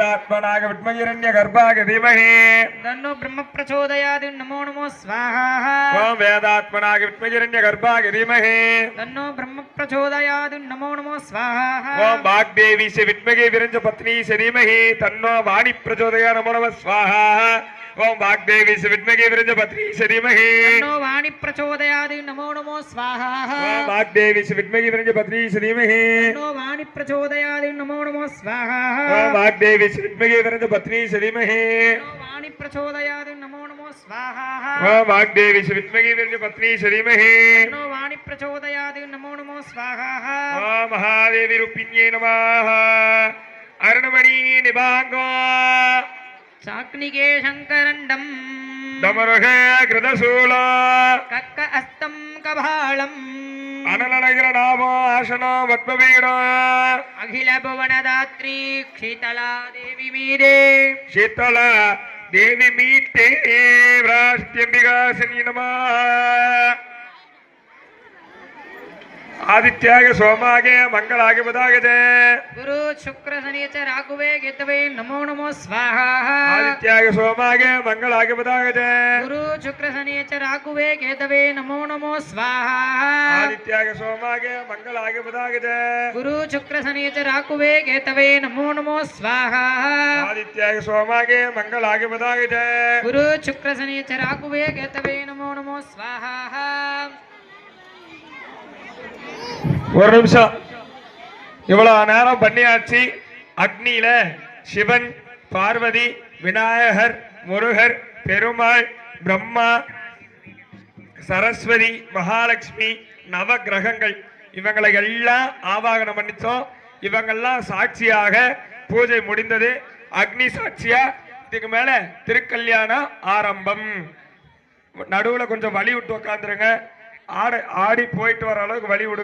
आत्मनाग विद्महिरण्य गर्भाग धीमहि तन्नो ब्रह्म प्रचोदयात् नमो नमो स्वाहा ओम वेदात्मनाग विद्महिरण्य गर्भाग धीमहि तन्नो ब्रह्म प्रचोदयात् नमो नमो स्वाहा ओम वाग्देवी से विद्महे विरंज पत्नी से धीमहि तन्नो वाणी प्रचोदयात् नमो नमः स्वाहा ओम वाग्देवी से विद्महे विरंज पत्नी से धीमहि तन्नो वाणी प्रचोदयात् नमो नमो स्वाहा ओम वाग्देवी से विद्महे विरंज पत्नी से धीमहि तन्नो वाणी प्रचोदयात् नमो नमो स्वाहा ओम वाग्देवी से विद्महे विरंज पत्नी से धीमहि तन्नो वाणी प्रचोदयात् नमो नमो स्वाहा ओम वाग्देवी से विद्महे विरंज पत्नी से धीमहि तन्नो वाणी प्रचोदयात् नमो नमो स्वाहा ओम महादेवी रूपिण्ये नमः अरुणमणि निभांगो चाक्निके शंकरंडम दमरुह कृतशूल कक्क अस्तं कभालम अनलनगिर नामो आसनो वत्पवीड अखिल भुवनदात्री शीतला देवी मीरे शीतल देवी मीटे व्राष्ट्यंबिकासिनी नमः आदित्यागे सोमागे मंगलागे बदागे गुरु शुक्र शनिच राघवे केतवे नमो नमो स्वाहा आदित्यागे सोमागे मंगलागे बदागे गुरु शुक्र शनिच राघवे केतवे नमो नमो स्वाहा आदित्यागे सोमागे मंगलागे बदागे गुरु शुक्र शनिच राघवे केतवे नमो नमो स्वाहा आदित्यागे सोमागे मंगलागे बदागे गुरु शुक्र शनिच राघवे केतवे नमो नमो स्वाहा ஒரு நிமிஷம் இவ்வளவு நேரம் பண்ணியாச்சு அக்னியில சிவன் பார்வதி விநாயகர் முருகர் பெருமாள் பிரம்மா சரஸ்வதி மகாலட்சுமி நவ கிரகங்கள் இவங்களை எல்லாம் ஆவாகனம் பண்ணிச்சோம் இவங்கெல்லாம் சாட்சியாக பூஜை முடிந்தது அக்னி சாட்சியா இதுக்கு மேல திருக்கல்யாணம் ஆரம்பம் நடுவுல கொஞ்சம் வழி விட்டு உட்காந்துருங்க ஆடி போயிட்டு வர அளவுக்கு வழி விடு